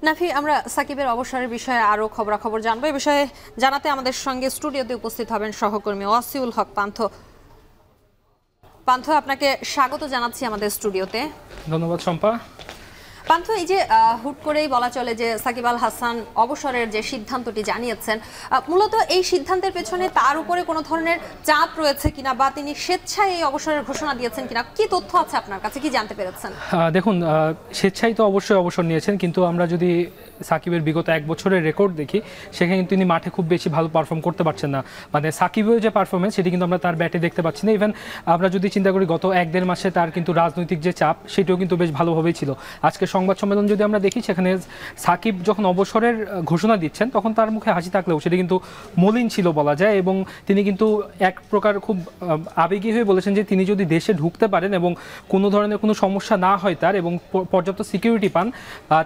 নাফি, আমরা সাকিবের অবসরের বিষয়ে আরো খবরাখবর জানবো। এই বিষয়ে জানাতে আমাদের সঙ্গে স্টুডিওতে উপস্থিত হবেন সহকর্মী ওয়াসিউল হক পান্থ। পান্থ, আপনাকে স্বাগত জানাচ্ছি আমাদের স্টুডিওতে। ধন্যবাদ শম্পা। পান্থ, এই যে হুট করেই বলা চলে যে সাকিব আল হাসান অবসরের যে সিদ্ধান্তটি জানিয়েছেন, মূলত এই সিদ্ধান্তের পেছনে তার উপরে কোনো ধরনের চাপ রয়েছে কিনা বা তিনি স্বেচ্ছায় এই অবসরের ঘোষণা দিয়েছেন কিনা, কি তথ্য আছে আপনার কাছে, কি জানতে পেরেছেন? দেখুন, স্বেচ্ছায় তো অবশ্যই অবসর নিয়েছেন, কিন্তু আমরা যদি সাকিবের বিগত 1 বছরের রেকর্ড দেখি, সেখানে তিনি মাঠে খুব বেশি ভালো পারফর্ম করতে পারছেন না। মানে সাকিবের যে পারফরমেন্স সেটি কিন্তু আমরা তার ব্যাটে দেখতে পাচ্ছি না। ইভেন আমরা যদি চিন্তা করি গত 1-1.5 মাসে তার কিন্তু রাজনৈতিক যে চাপ সেটিও কিন্তু বেশ ভালোভাবেই ছিল। আজকে সংবাদ সম্মেলন যদি আমরা দেখি, সেখানে সাকিব যখন অবসরের ঘোষণা দিচ্ছেন তখন তার মুখে হাসি থাকলেও সেটি কিন্তু মলিন ছিল বলা যায়, এবং তিনি কিন্তু এক প্রকার খুব আবেগী হয়ে বলেছেন যে তিনি যদি দেশে ঢুকতে পারেন এবং কোনো ধরনের কোনো সমস্যা না হয় তার এবং পর্যাপ্ত সিকিউরিটি পান,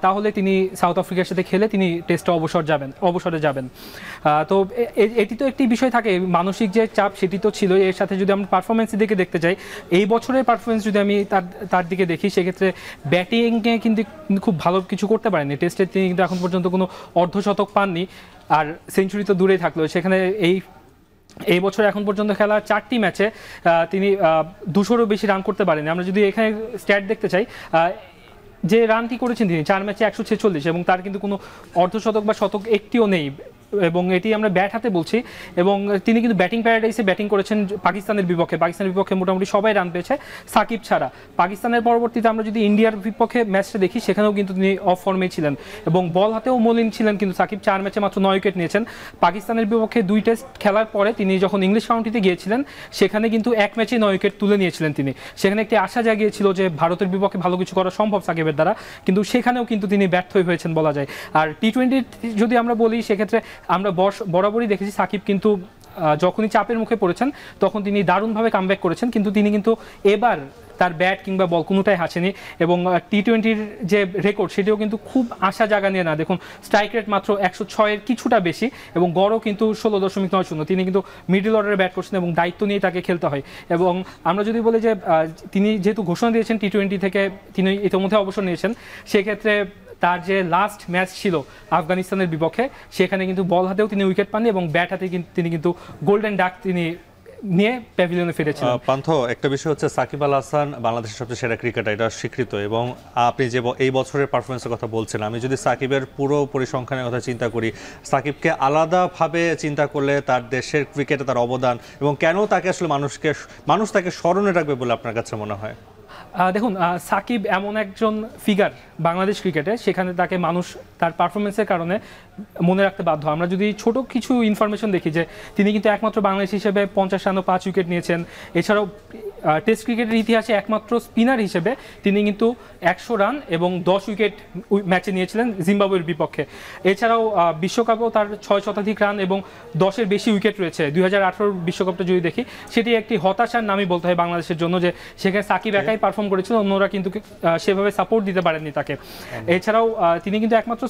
তাহলে তিনি সাউথ আফ্রিকার সাথে খেলে তিনি টেস্টে অবসরে যাবেন। তো এটি তো একটি বিষয় থাকে, মানসিক যে চাপ সেটি তো ছিল। এর সাথে যদি আমরা পারফরমেন্সের দিকে দেখতে যাই, এই বছরের পারফরমেন্স যদি আমি তার দিকে দেখি, সেক্ষেত্রে ব্যাটিংয়ে কিন্তু খুব ভালো কিছু করতে পারেনি। টেস্টে তিনি কিন্তু এখন পর্যন্ত কোনো অর্ধশতক পাননি, আর সেঞ্চুরি তো দূরেই থাকলো। সেখানে এই বছর এখন পর্যন্ত খেলা 4টি ম্যাচে তিনি 200-রও বেশি রান করতে পারেনি। আমরা যদি এখানে স্ট্যাট দেখতে চাই, যে রানটি করেছেন তিনি 4 ম্যাচে 146, এবং তার কিন্তু কোনো অর্ধশতক বা শতক একটিও নেই, এবং এটি আমরা ব্যাট হাতে বলছি। এবং তিনি কিন্তু ব্যাটিং প্যারাডাইসে ব্যাটিং করেছেন পাকিস্তানের বিপক্ষে মোটামুটি সবাই রান পেয়েছে সাকিব ছাড়া। পাকিস্তানের পরবর্তীতে আমরা যদি ইন্ডিয়ার বিপক্ষে ম্যাচটা দেখি, সেখানেও কিন্তু তিনি অফ ফর্মে ছিলেন এবং বল হাতেও মলিন ছিলেন, কিন্তু সাকিব 4 ম্যাচে মাত্র 9 উইকেট নিয়েছেন। পাকিস্তানের বিপক্ষে 2 টেস্ট খেলার পরে তিনি যখন ইংলিশ কাউন্টিতে গিয়েছিলেন, সেখানে কিন্তু 1 ম্যাচে 9 উইকেট তুলে নিয়েছিলেন তিনি। সেখানে একটি আশা জাগিয়েছিল যে ভারতের বিপক্ষে ভালো কিছু করা সম্ভব সাকিবের দ্বারা, কিন্তু সেখানেও কিন্তু তিনি ব্যর্থই হয়েছেন বলা যায়। আর টি-20 যদি আমরা বলি, সেক্ষেত্রে আমরা বরাবরই দেখেছি সাকিব কিন্তু যখনই চাপের মুখে পড়েছেন তখন তিনি দারুণভাবে কামব্যাক করেছেন, কিন্তু তিনি কিন্তু এবার তার ব্যাট কিংবা বল কোনোটাই হাসেনি। এবং টি-20-র যে রেকর্ড সেটিও কিন্তু খুব আশা জাগা নিয়ে না। দেখুন, স্ট্রাইক রেট মাত্র 106-এর কিছুটা বেশি, এবং গড়ও কিন্তু 16.90। তিনি কিন্তু মিডল অর্ডারে ব্যাট করছেন এবং দায়িত্ব নিয়ে তাকে খেলতে হয়। এবং আমরা যদি বলি যে তিনি যেহেতু ঘোষণা দিয়েছেন টি-20 থেকে তিনি ইতিমধ্যে অবসর নিয়েছেন, সেক্ষেত্রে তার যে লাস্ট ম্যাচ ছিল আফগানিস্তানের বিপক্ষে, সেখানে কিন্তু বল হাতেও তিনি উইকেট পাননি এবং ব্যাট হাতে তিনি কিন্তু গোল্ডেন ডাক তিনি নিয়ে প্যাভিলিয়নে ফিরেছিলেন। পান্থ, একটা বিষয় হচ্ছে সাকিব আল হাসান বাংলাদেশের সবচেয়ে সেরা ক্রিকেটার, এটা স্বীকৃত। এবং আপনি যে এই বছরের পারফরমেন্সের কথা বলছেন, আমি যদি সাকিবের পুরো পরিসংখ্যানের কথা চিন্তা করি, সাকিবকে আলাদাভাবে চিন্তা করলে তার দেশের ক্রিকেটে তার অবদান এবং কেন তাকে আসলে মানুষ তাকে স্মরণে রাখবে বলে আপনার কাছে মনে হয়? দেখুন, সাকিব এমন একজন ফিগার বাংলাদেশ ক্রিকেটে, সেখানে তাকে মানুষ তার পারফরমেন্সের কারণে মনে রাখতে বাধ্য। আমরা যদি ছোট কিছু ইনফরমেশন দেখি, যে তিনি কিন্তু একমাত্র বাংলাদেশ হিসেবে 50 রানে 5 উইকেট নিয়েছেন। এছাড়াও টেস্ট ক্রিকেটের ইতিহাসে একমাত্র স্পিনার হিসেবে তিনি কিন্তু 100 রান এবং 10 উইকেট ম্যাচে নিয়েছিলেন জিম্বাবুয়ের বিপক্ষে। এছাড়াও বিশ্বকাপেও তার 6 শতাধিক রান এবং 10-এর বেশি উইকেট রয়েছে। 2018 বিশ্বকাপটা যদি দেখি, সেটি একটি হতাশার নামই বলতে হয় বাংলাদেশের জন্য, যে সেখানে সাকিব একাই পারফর্ম করেছিল, অন্যরা কিন্তু সেভাবে সাপোর্ট দিতে পারেননি তাকে। এছাড়াও তিনি কিন্তু একমাত্র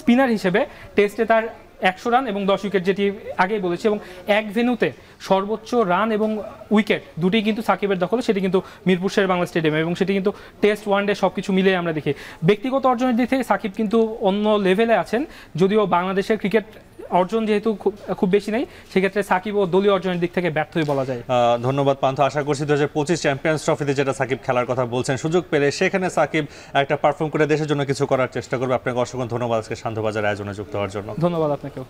স্পিনার হিসেবে টেস্টে তার 100 রান এবং 10 উইকেট, যেটি আগেই বলেছি, এবং এক ভেন্যুতে সর্বোচ্চ রান এবং উইকেট দুটি কিন্তু সাকিবের দখল, সেটি কিন্তু মিরপুর শের বাংলা স্টেডিয়ামে, এবং সেটি কিন্তু টেস্ট ওয়ানডে সব কিছু মিলিয়ে আমরা দেখি। ব্যক্তিগত অর্জনের দিক থেকে সাকিব কিন্তু অন্য লেভেলে আছেন, যদিও বাংলাদেশের ক্রিকেট অর্জন যেহেতু খুব বেশি নেই, সেক্ষেত্রে সাকিব ও দলীয় অর্জনের দিক থেকে ব্যর্থই বলা যায়। ধন্যবাদ পান্থ। আশা করছি 2025 চ্যাম্পিয়ন্স ট্রফিতে যেটা সাকিব খেলার কথা বলছেন, সুযোগ পেলে সেখানে সাকিব একটা পারফর্ম করে দেশের জন্য কিছু করার চেষ্টা করবে। আপনাকে অসংখ্য ধন্যবাদ আজকে শান্তবাজার আয়োজনে যুক্ত হওয়ার জন্য। ধন্যবাদ আপনাকেও।